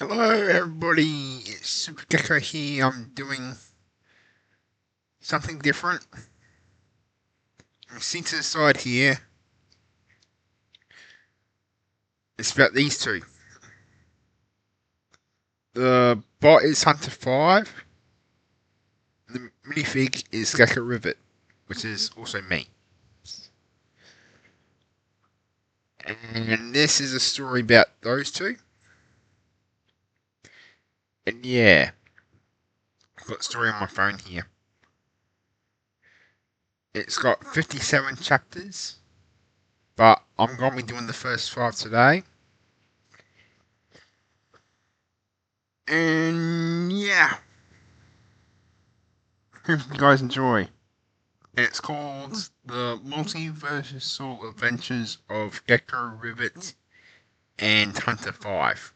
Hello everybody, it's Super Gecko here. I'm doing something different. You see to the side here, it's about these two. The bot is Hunter 5, the minifig is Gecko Rivet, which is also me. And this is a story about those two. And yeah, I've got a story on my phone here. It's got 57 chapters, but I'm going to be doing the first 5 today. And yeah, hope you guys enjoy. It's called The Multiversal Adventures of Gecko, Rivet, and Hunter 5.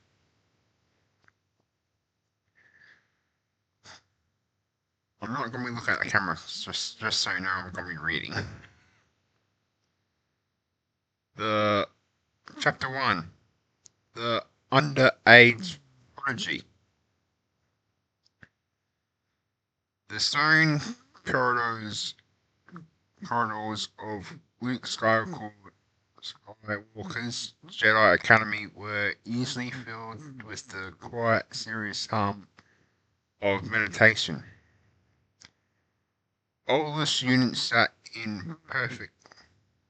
I'm not going to be looking at the camera, just so you know I'm going to be reading. The Chapter 1, The Underage Prodigy. The stone corridors of Luke Skywalker's Jedi Academy were easily filled with the quiet, serious hum of meditation. All the students sat in perfect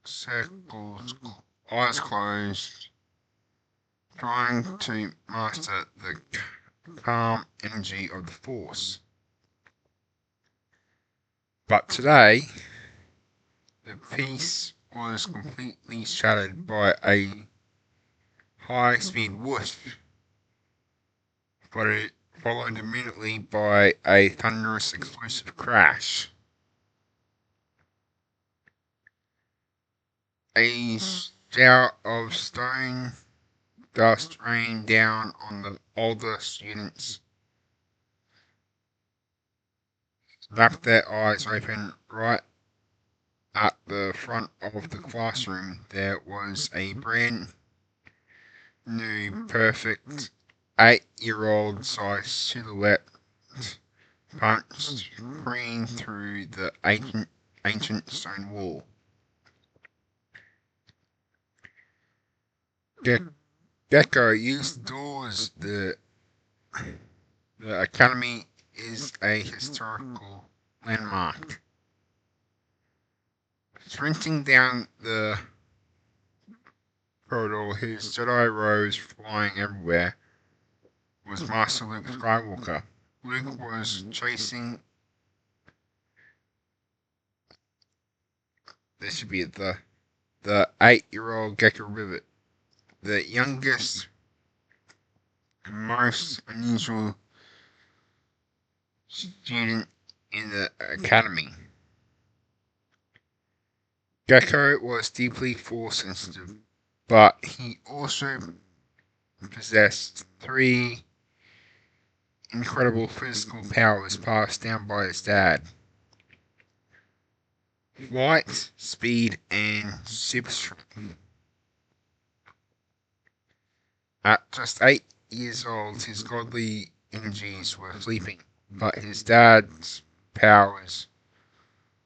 circles, eyes closed, trying to master the calm energy of the Force. But today, the peace was completely shattered by a high-speed whoosh, followed immediately by a thunderous explosive crash. A shower of stone dust rained down on the older students, slapped their eyes open. Right at the front of the classroom, there was a brand new, perfect 8-year-old size silhouette punched clean through the ancient stone wall. Gecko used doors. The academy is a historical landmark. Sprinting down the corridor, his Jedi robes flying everywhere, was Master Luke Skywalker. Luke was chasing. This should be the 8-year-old Gecko Rivet, the youngest and most unusual student in the academy. Gecko was deeply force sensitive, but he also possessed 3 incredible physical powers passed down by his dad: flight, speed, and super strength. At just 8 years old, his godly energies were sleeping, but his dad's powers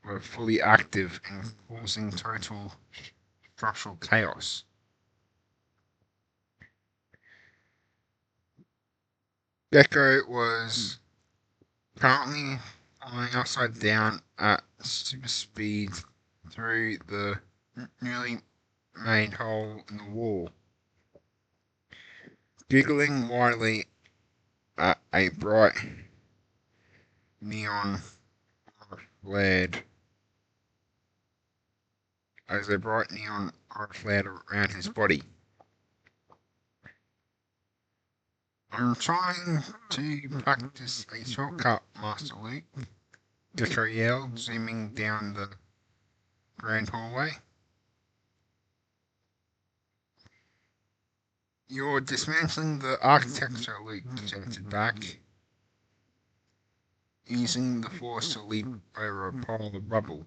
were fully active and causing total structural chaos. Gecko was currently flying upside down at super speed through the newly made hole in the wall, giggling wildly at a bright neon flared as a bright neon flared around his body. I'm trying to practice a shortcut, Master Luke, Gecko yelled, zooming down the grand hallway. You're dismantling the architecture, Luke shouted back, using the force to leap over a pile of rubble.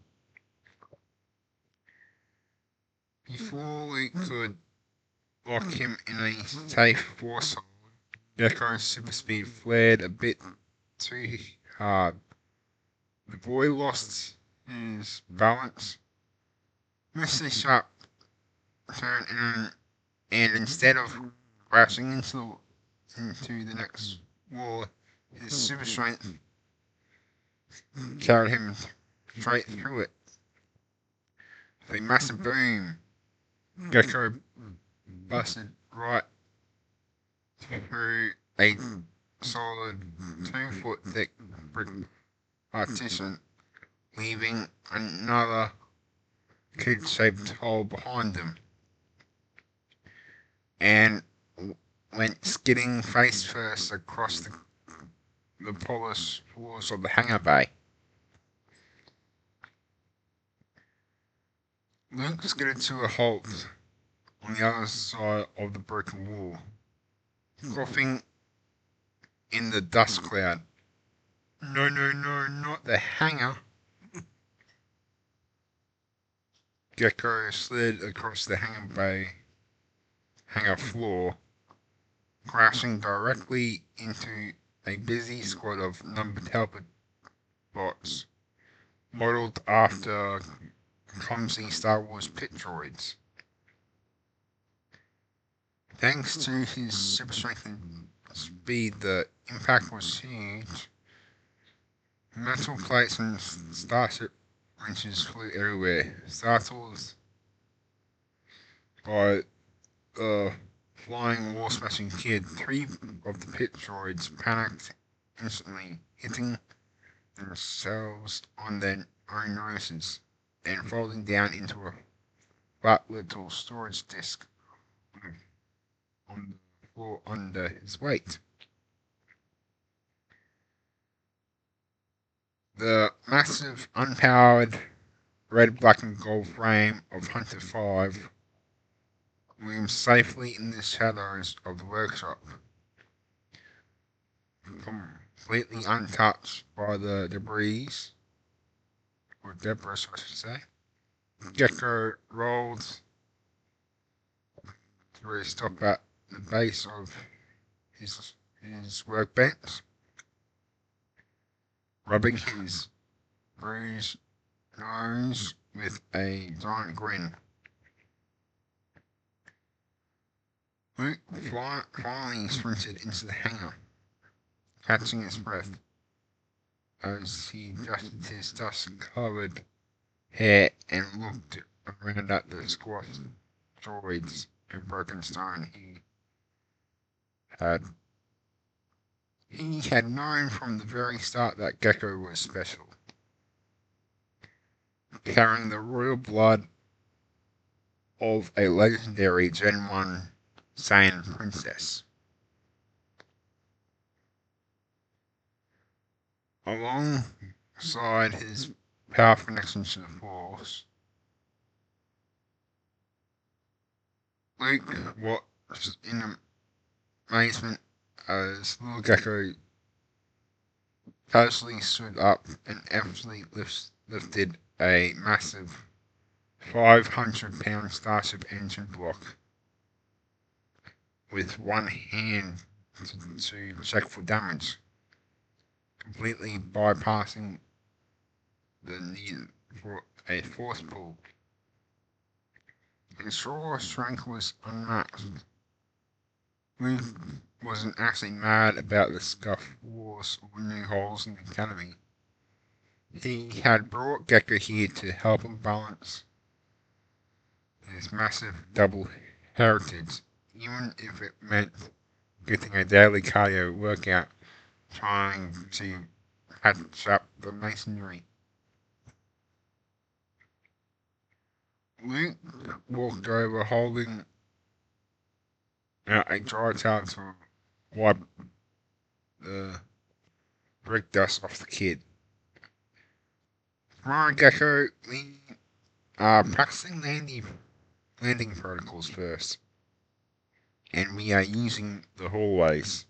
Before Luke could lock him in a safe force hold, Gecko's super speed flared a bit too hard. The boy lost his balance, missed a sharp turn, and instead of crashing into the next wall, his super strength carried him straight through it. With a massive boom, Gecko busted right through a solid 2-foot thick brick partition, leaving another kid-shaped hole behind him, and went skidding face first across the polished floors of the hangar bay. Luke skidded to a halt on the other side of the broken wall, coughing in the dust cloud. No, no, no, not the hangar. Gecko slid across the hangar floor, crashing directly into a busy squad of numbered helper bots, modeled after clumsy Star Wars pit droids. Thanks to his super strength and speed, the impact was huge. Metal plates and starship wrenches flew everywhere, startled by the flying wall-smashing kid. 3 of the pit droids panicked instantly, hitting themselves on their own noses, and folding down into a flat little storage disk on the floor under his weight. The massive, unpowered red, black, and gold frame of Hunter 5 looms safely in the shadows of the workshop, completely untouched by the debris, or debris, I should say. Gecko rolled to a stop at the base of his workbench, rubbing his bruised nose with a giant grin. Luke finally sprinted into the hangar, catching his breath as he adjusted his dust-covered hair and looked around at the squashed droids and broken stone had. He had known from the very start that Gecko was special, carrying the royal blood of a legendary Gen 1 Saiyan princess. Alongside his powerful connection to the Force, Luke watched in amazement as little Gecko casually stood up and effortlessly lifted a massive 500-pound Starship engine block with one hand to check for damage, completely bypassing the need for a force pull. His raw strength was unmatched. Luke wasn't actually mad about the scuff wars or new holes in the academy. He had brought Gecko here to help him balance his massive double heritage, even if it meant getting a daily cardio workout trying to patch up the masonry. Luke walked over holding out a dry towel to wipe the brick dust off the kid. Tomorrow, Gecko, we are practicing landing protocols first, and we are using the hallways.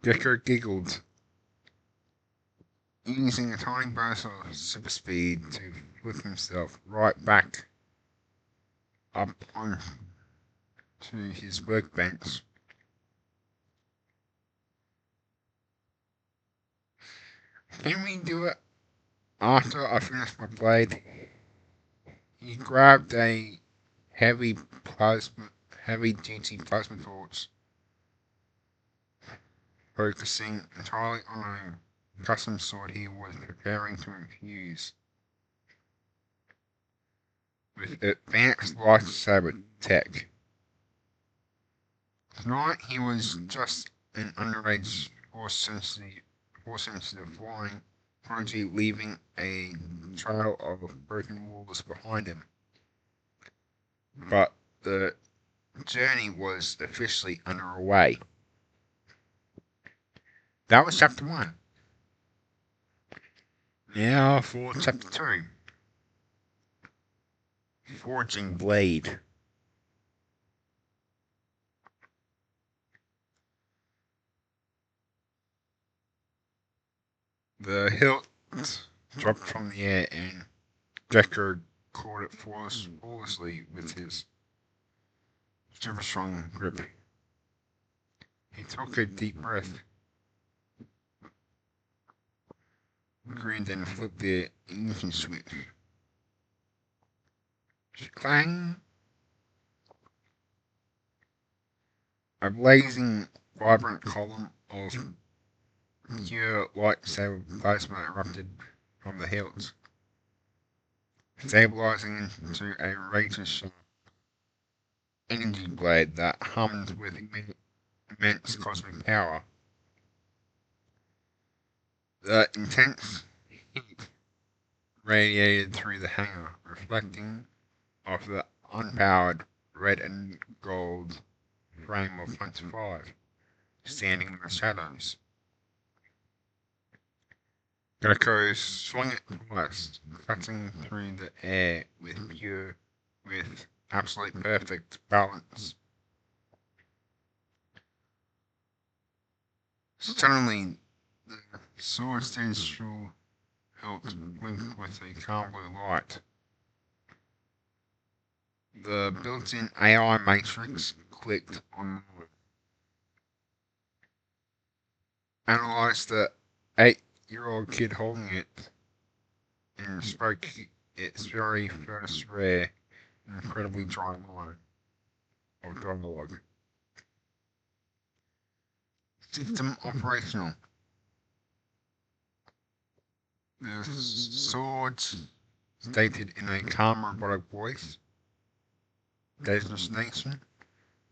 Gecko giggled, using a tiny burst of super speed to flip himself right back up to his workbench. Can we do it after I finish my blade? He grabbed a heavy plasma, heavy duty plasma torch, focusing entirely on a custom sword he was preparing to infuse with advanced lightsaber tech. Tonight he was just an underage force-sensitive flying prodigy, leaving a trail of broken walls behind him. But the journey was officially underway. That was chapter 1. Now for chapter 2. Forging Blade. The hilt dropped from the air and Gecko caught it flawlessly with his super strong grip. He took a deep breath, grinned and flipped the ignition switch. Clang! A blazing, vibrant column of pure lightsaber plasma erupted from the hilt, stabilizing into a razor-sharp energy blade that hummed with immense cosmic power. The intense heat radiated through the hangar, reflecting off the unpowered red and gold frame of Hunter 5, standing in the shadows. Gecko swung it twice, cutting through the air with absolute perfect balance. Suddenly, the sword's central hilt blinked with a calm blue light. The built-in AI matrix clicked on, analyzed the 8-year-old kid holding it, and spoke its very first rare, incredibly dry line of dialogue. System operational. The sword stated in a calm robotic voice. Destination,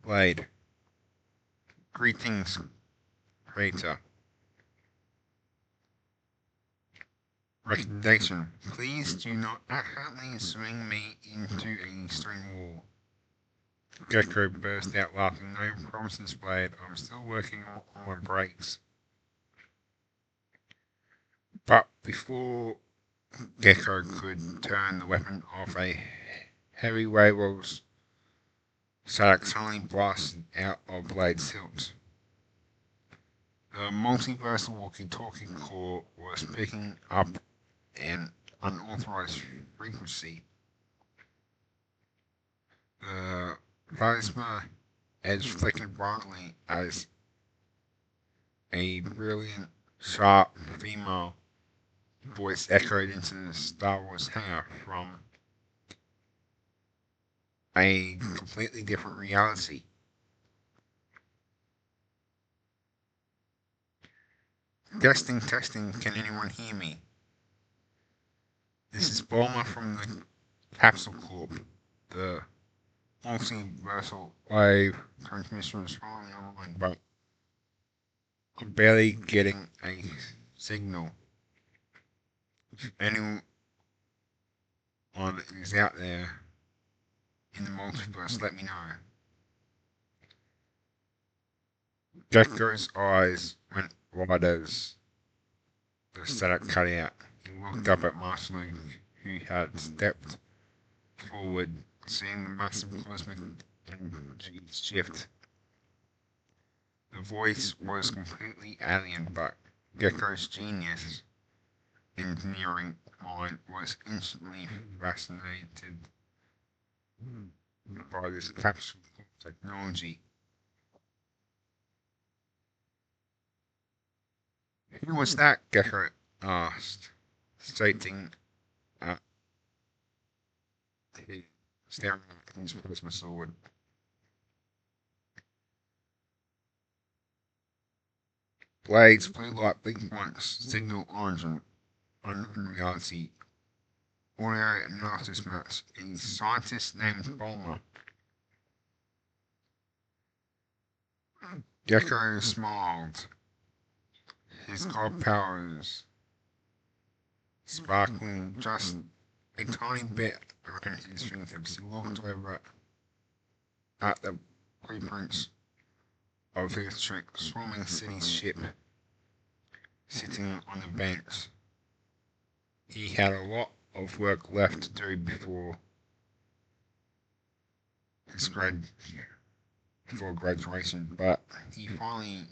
Blade. Greetings, Creator. Recommendation. Please do not accidentally swing me into a stone wall. Gecko burst out laughing. No promises, Blade. I'm still working on my brakes. But before Gecko could turn the weapon off, a heavy wave of static suddenly blasted out of Blade's hilt. The Multiversal walkie-talkie core was picking up an unauthorized frequency. The plasma edge flickered brightly as a brilliant, sharp female voice echoed into the Star Wars hangar from a completely different reality. Testing, testing, can anyone hear me? This is Bulma from the Capsule Corp. The Multiversal wave transmission is finally online, but I'm barely getting a signal. If anyone is out there in the multiverse, let me know. Gecko's eyes went wide as the static cut out. He looked up at Master Luke, who had stepped forward, seeing the massive cosmic energy shift. The voice was completely alien, but Gecko's genius engineering mind was instantly fascinated by this capsule technology. Who was that? Gecko asked, stating he staring at his plasma sword. Blades flew like big points, signal origin, unknown reality. Audio analysis maps. A scientist named Bulmer. Gecko smiled. His god powers sparkling just a tiny bit around his fingertips. He looked over at the blueprints of his swarming city ship sitting on the bench. He had a lot of work left to do before his graduation, but he finally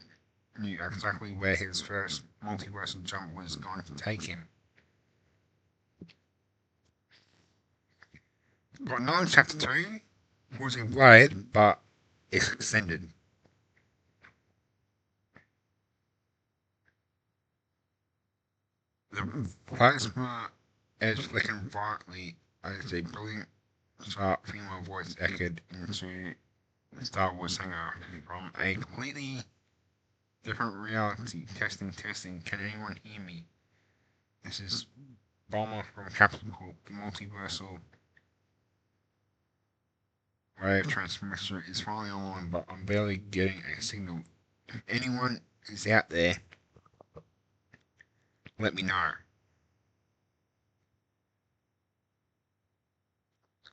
knew exactly where his first multiversal jump was going to take him. Got another chapter 2, Forging Blade, but it's extended. The plasma is flickering violently as a brilliant, sharp female voice echoed into the Star Wars hangar from a completely different reality. Testing, testing. Can anyone hear me? This is Bomber from Capsule Corp. The Multiversal wave transmitter is finally online, but I'm barely getting a signal. If anyone is out there, let me know.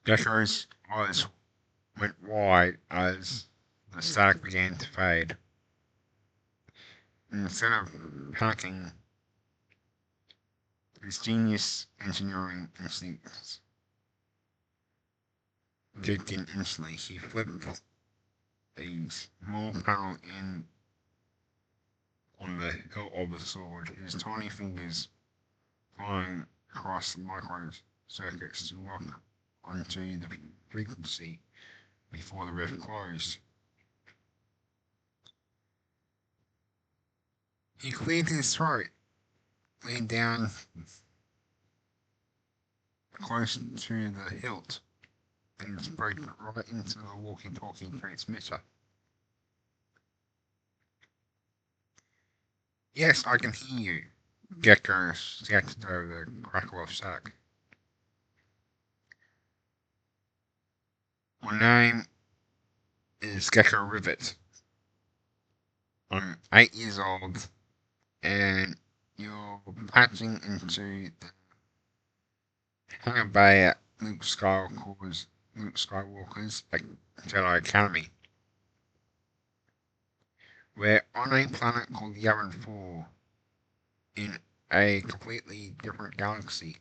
Gecko's eyes went wide as the static began to fade. Instead of panicking, his genius engineering instincts kicked in instantly. He flipped a small panel in on the hilt of the sword, his tiny fingers flying across the micro circuits to lock onto the frequency before the rift closed. He cleared his throat, leaned down close to the hilt, and spoke right into the walkie-talkie transmitter. Yes, I can hear you, Gecko shouted over the crackle of static. My name is Gecko Rivet. I'm 8 years old, and you're patching into the hangar bay at Luke Skywalker's Jedi Academy. We're on a planet called Yavin 4 in a completely different galaxy.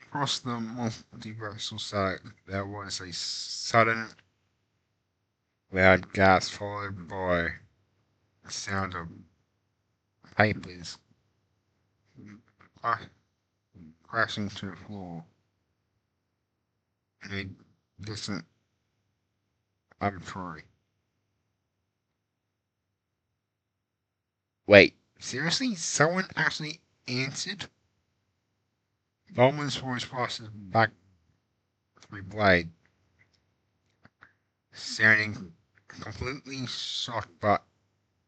Across the multiversal site, there was a sudden loud gasp followed by the sound of papers crashing to the floor in a distant laboratory. Wait, seriously? Someone actually answered? Bowman's voice passes back through Blade, sounding completely shocked but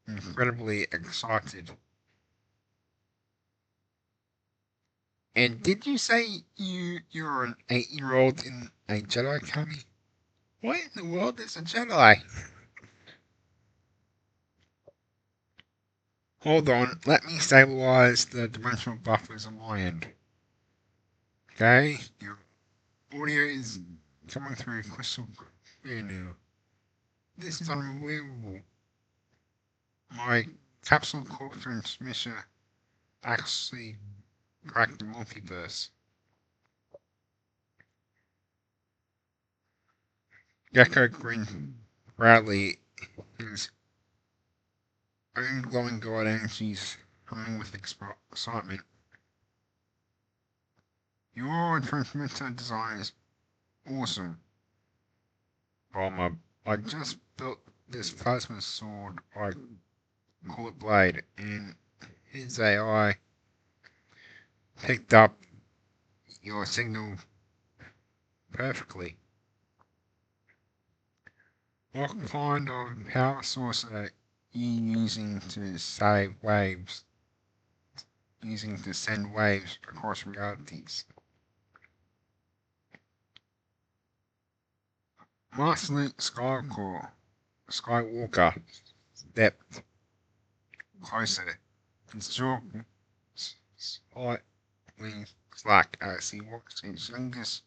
incredibly excited. And did you say you're an 8-year-old in a Jedi Academy? What in the world is a Jedi? Hold on, let me stabilize the dimensional buffers on my end. Okay, your audio is coming through crystal clear now. This is unbelievable. My capsule core transmission actually cracked the multiverse. Gecko grinned proudly, his own glowing god energies humming with excitement. Your transmitter design is awesome, Bomber. I just built this plasma sword, I call it Blade, and his AI picked up your signal perfectly. What kind of power source are you using to save waves, using to send waves across realities? Master Luke Skywalker stepped closer. His jaw slightly slack as he watched his youngest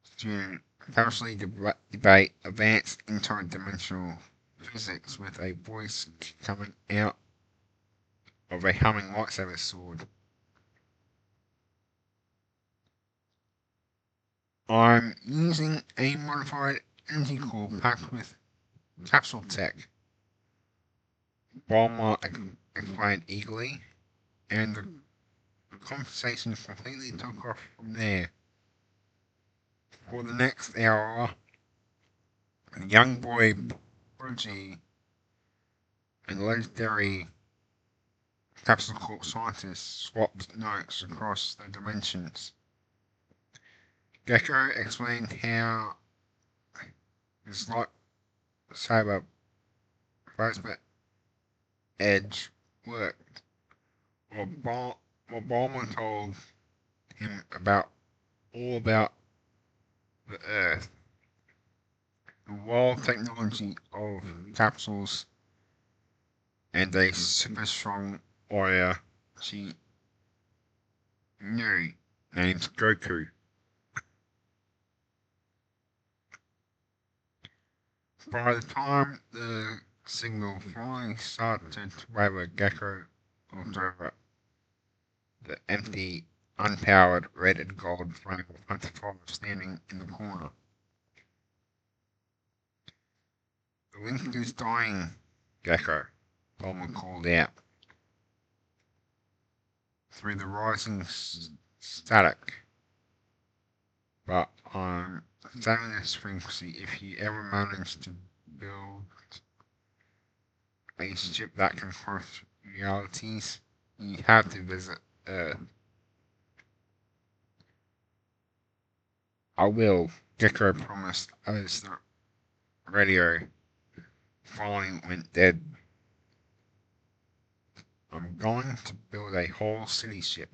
student casually debate advanced interdimensional physics with a voice coming out of a humming lightsaber sword. I'm using a modified energy core packed with capsule tech. Walmart explained eagerly, and the conversation completely took off from there. For the next hour, a young boy prodigy and legendary capsule corp scientist swapped notes across the dimensions. Gecko explained how his lightsaber plasma edge worked, while Bulma told him all about the Earth, the wild technology of capsules, and a super strong warrior she knew named Goku. By the time the signal finally started to waver, Gecko looked over the empty, unpowered red and gold frame of Hunter 5 standing in the corner. The link is dying, Gecko, Bulma called out through the rising static. But I'm saving this frequency if you ever manage to build a ship that can cross realities, you have to visit Earth. I will, Gecko promised as the radio finally went dead. I'm going to build a whole city ship.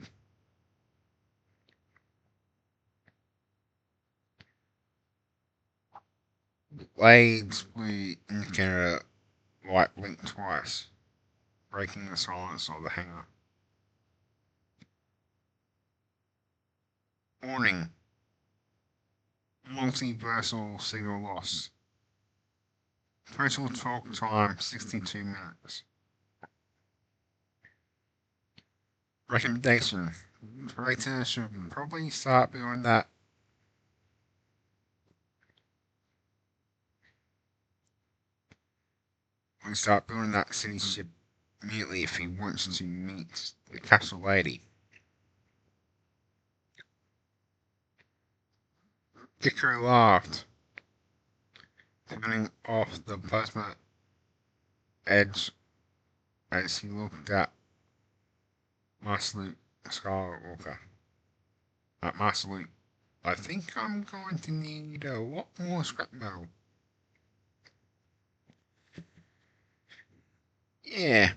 Blade's blue indicator light blinked twice, breaking the silence of the hangar. Warning. Multiversal signal loss. Total talk time 62 minutes. Recommendation. Creator should probably start building that. We start building that city ship immediately if he wants to meet the capsule lady. Gecko laughed, turning off the plasma edge as he looked at Master Luke Skywalker. At Master Luke, I think I'm going to need a lot more scrap metal. Yeah,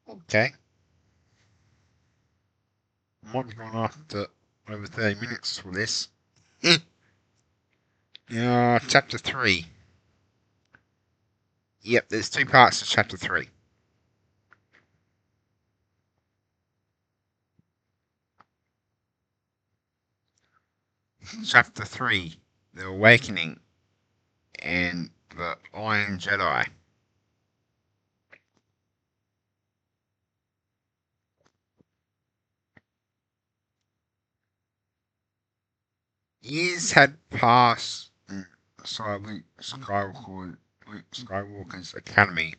okay. Might be going after over 30 minutes for this. Chapter 3. Yep, there's two parts to chapter 3. Chapter 3, The Awakening and the Iron Jedi. Years had passed inside Luke Skywalker's academy,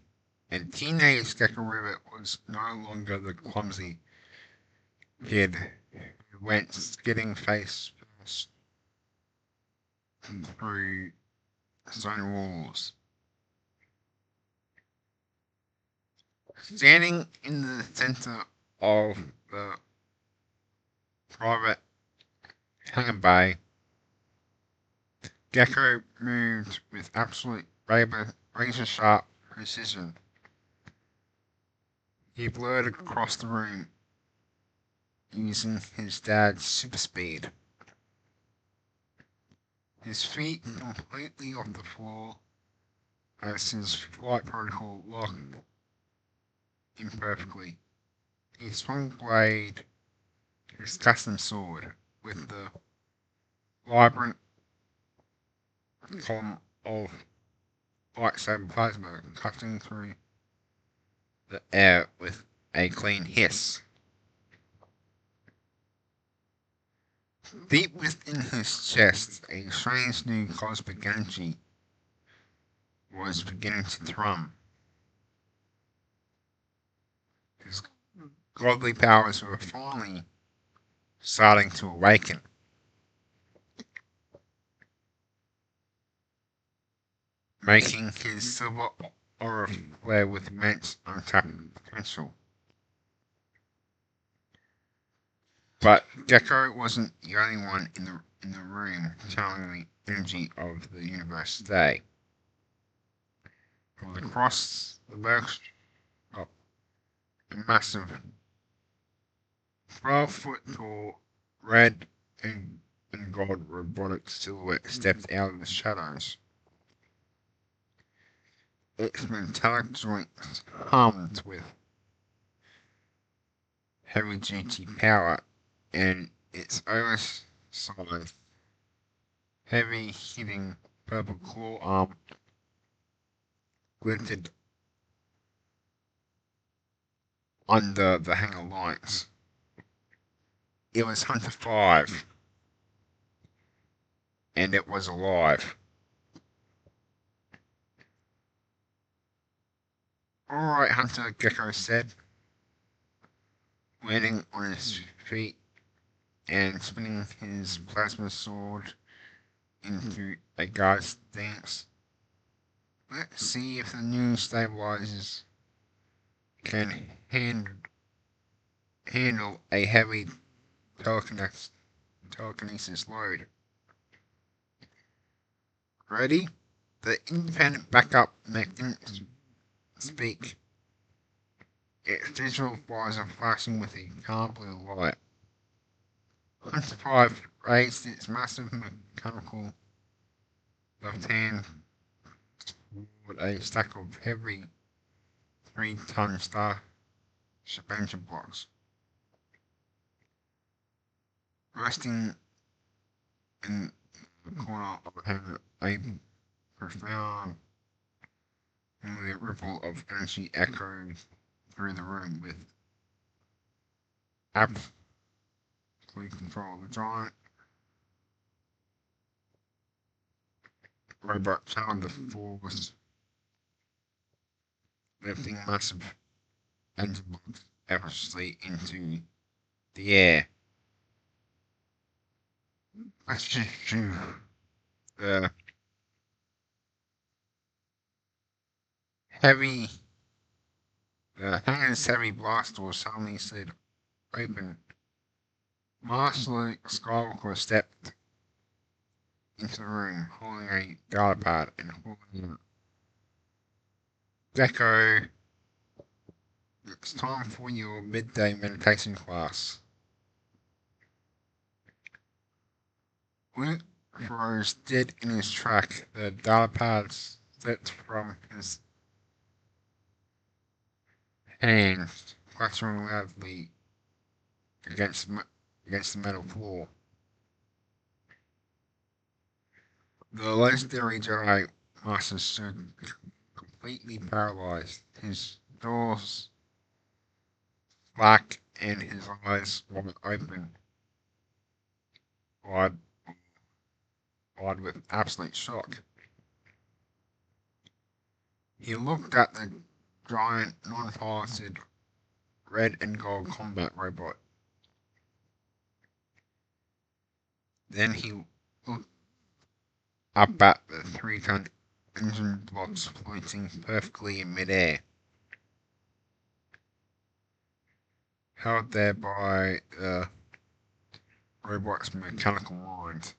and teenage Gecko Rivet was no longer the clumsy kid who went skidding face first through stone walls. Standing in the center of the private hangar bay, Gecko moved with absolute razor-sharp precision. He blurred across the room using his dad's super speed. His feet completely off the floor as his flight protocol locked imperfectly. He swung blade, his custom sword, with the vibrant column of lightsaber plasma cutting through the air with a clean hiss. Deep within his chest, a strange new cosmic energy was beginning to thrum. His godly powers were finally starting to awaken. Making his silver aura flare with immense untapped potential. But Gecko wasn't the only one in the room channeling the energy of the universe today. From across the workshop, a massive 12-foot tall red and gold robotic silhouette stepped out of the shadows. Its metallic joints hummed with heavy-duty power, and its oversized, heavy-hitting purple claw arm glinted under the hangar lights. It was Hunter 5, and it was alive. Alright, Hunter, Gecko said, landing on his feet and spinning his plasma sword into a guard's stance. Let's see if the new stabilizers can handle a heavy telekinesis load. Ready? The independent backup mech didn't speak. Its digital visor flashing with a calm blue light. Hunter 5 raised its massive mechanical left hand toward a stack of heavy 3-ton Starship engine blocks. Resting in the corner of the hangar, a profound ripple of energy echoed through the room with absolute control. The giant robot found the force, lifting massive engine blocks effortlessly into the air. The heavy, the hangar's heavy blast door suddenly slid open. Master Skywalker stepped into the room, holding a data pad and holding out. Gecko, it's time for your midday meditation class. Luke froze dead in his track. The data pad slipped from his hand, clattering loudly against the metal floor. The legendary Jedi Master stood completely paralyzed, his jaws black and his eyes wide open, wide, wide with absolute shock. He looked at the giant, non-piloted red and gold combat robot. Then he looked up at the 3-ton engine blocks floating perfectly in midair, held there by the robot's mechanical mind.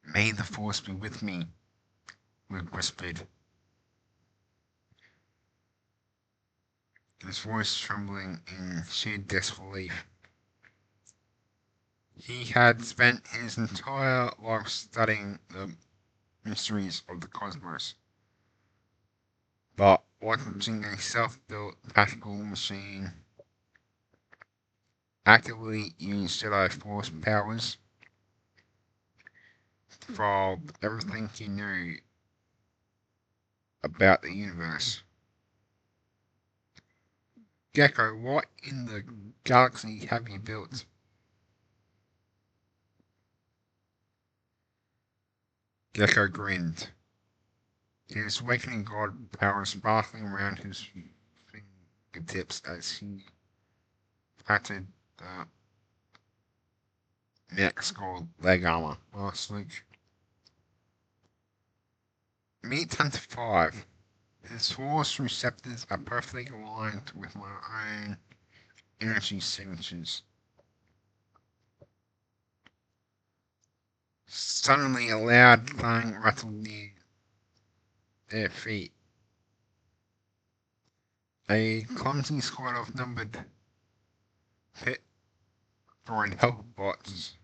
"May the force be with me," Luke whispered, his voice trembling in sheer disbelief. He had spent his entire life studying the mysteries of the cosmos, but watching a self-built practical machine actively use Jedi Force powers for everything he knew about the universe. "Gecko, what in the galaxy have you built?" Gecko grinned, his awakening god power sparkling around his fingertips as he patted the next gold leg armor. "Last week. Meet Hunter 5. His force receptors are perfectly aligned with my own energy signatures." Suddenly, a loud clang rattled near their feet. A clumsy squad of numbered pit droid helpbots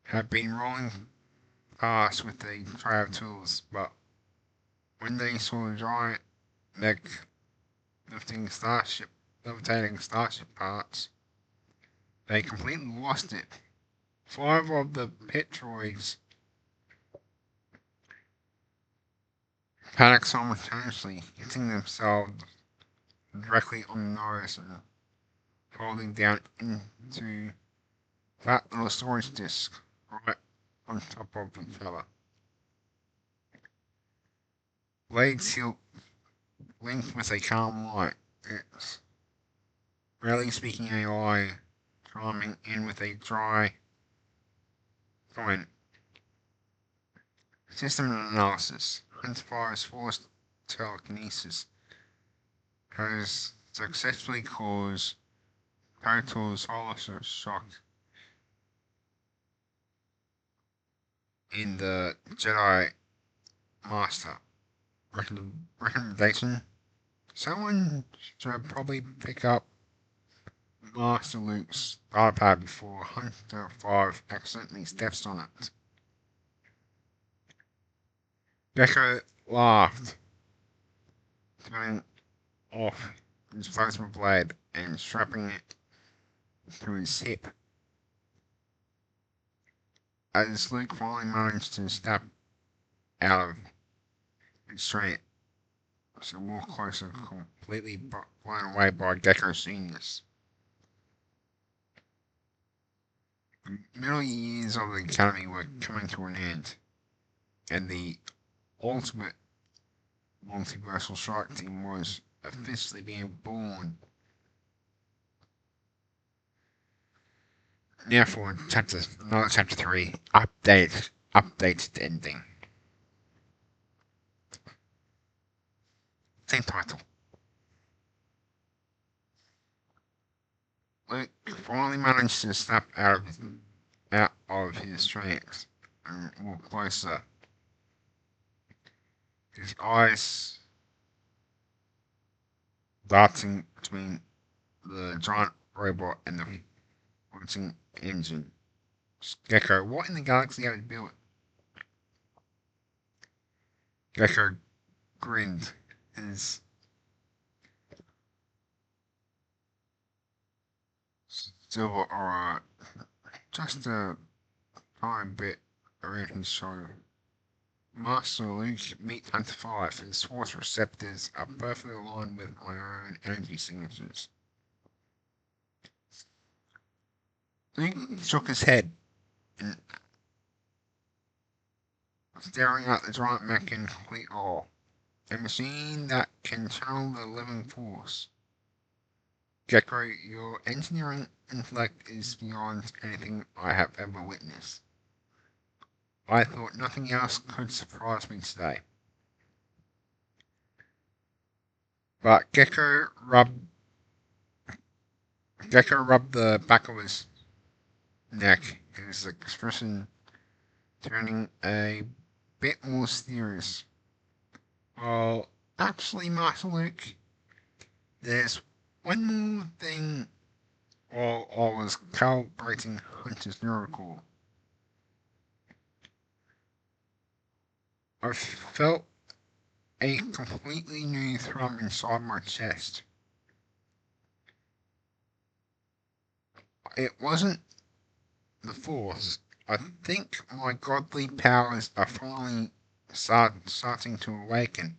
had been rolling past with a tray of tools, but when they saw the giant mech levitating starship parts, they completely lost it. 5 of the pit droids panicked simultaneously, hitting themselves directly on the nose and folding down into fat little storage discs right on top of each other. Blade Seal blinked with a calm light, its rarely speaking AI chiming in with a dry comment. "System analysis. Hunter's forced telekinesis has successfully caused total solar shock in the Jedi Master. Recommendation: someone should probably pick up Master Luke's iPad before Hunter 5 accidentally steps on it." Gecko laughed, turning off his plasma blade and strapping it to his hip. As Luke finally managed to snap out of his straight, so more closer, completely blown away by Gecko's genius. The middle years of the academy were coming to an end, and the ultimate multiversal strike team was officially being born. Now for another chapter 3, updated ending. Same title. Luke finally managed to snap out of his trance and walk closer, his eyes darting between the giant robot and the floating engine. "Gecko, what in the galaxy have you built?" Gecko grinned, his silver aura just a tiny bit around his shoulder. "Master Luke, meet Hunter 5. His force receptors are perfectly aligned with my own energy signatures." Luke shook his head, and staring at the giant mech in complete awe. "A machine that can channel the living force." Gecko, your engineering intellect is beyond anything I have ever witnessed. I thought nothing else could surprise me today. But Gecko rubbed the back of his neck, his expression turning a bit more serious. Well, actually, Master Luke, there's one more thing while I was calibrating Hunter's miracle. I felt a completely new thrum inside my chest. It wasn't the Force. I think my godly powers are finally starting to awaken.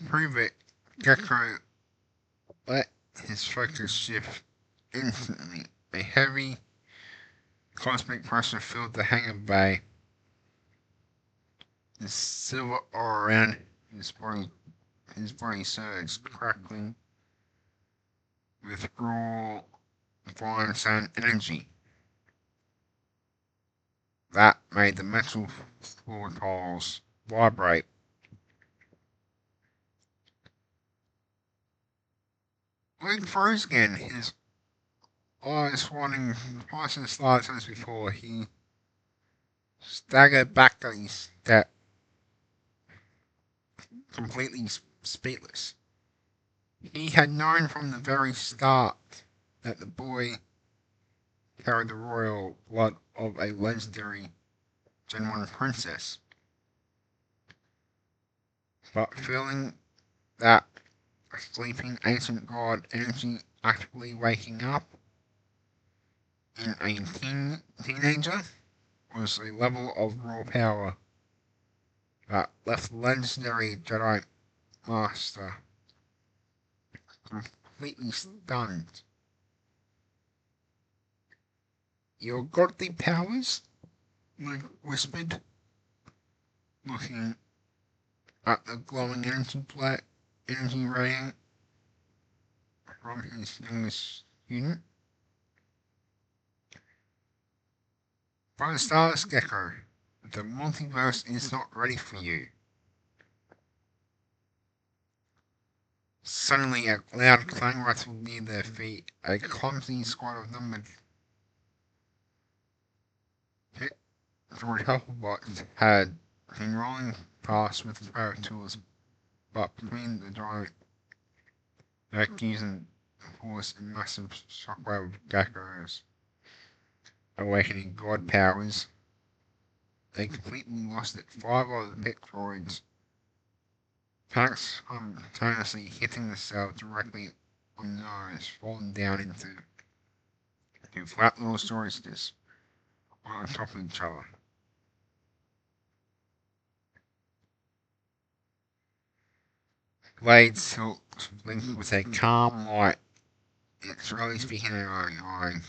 Prove it, Gecko let his focus shift instantly. A heavy cosmic pressure filled the hangar bay. The silver aura around his body surged, crackling with raw, violence and energy. That made the metal floor tiles vibrate. Luke froze again, his eyes widening twice as large as before. He staggered back a step, completely speechless. He had known from the very start that the boy carried the royal blood of a legendary Gen 1 princess. But feeling that sleeping ancient god energy actively waking up in a teenager was a level of raw power that left the legendary Jedi Master completely stunned. Your godly powers? Luke whispered, looking at the glowing energy radiant from his youngest student. By the stars, Gecko, the multiverse is not ready for you. Suddenly, a loud clang rattled near their feet. A clumsy squad of numbered droid helperbots had been rolling past with power tools, but between the giant vacuums and force a massive shockwave of geckos awakening god powers. They completely lost it. 5 of the pit droids panicked simultaneously, hitting the cell directly on the nose, falling down into two flat little storage discs on top of each other. Blade silk blinked with a calm light, its slowly speaking eye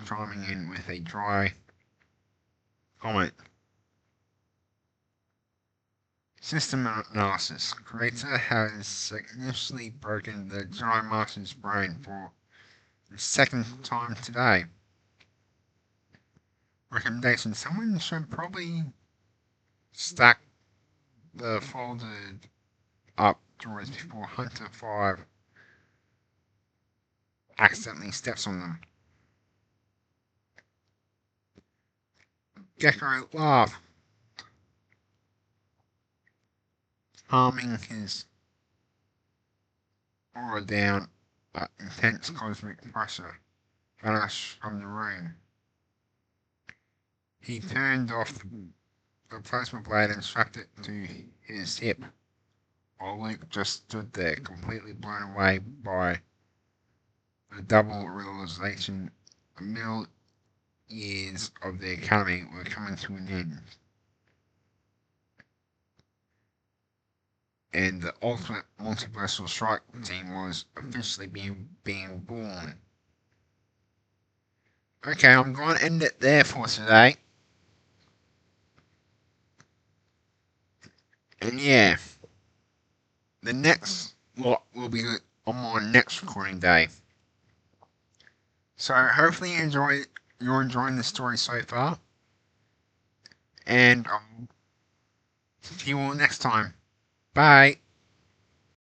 chiming in with a dry comment. System analysis. Creator has significantly broken the Jedi Master's brain for the second time today. Recommendation. Someone should probably stack the folded up drawers before Hunter 5 accidentally steps on them. Gecko laughed, calming his aura down, but intense cosmic pressure vanished from the room. He turned off the plasma blade and strapped it to his hip, while Luke just stood there, completely blown away by the double realization a middle years of the academy were coming to an end, and the ultimate multiversal strike team was officially being born. Okay, I'm going to end it there for today. And yeah, the next lot will be on my next recording day. So hopefully you're enjoying the story so far, and I'll see you all next time. Bye.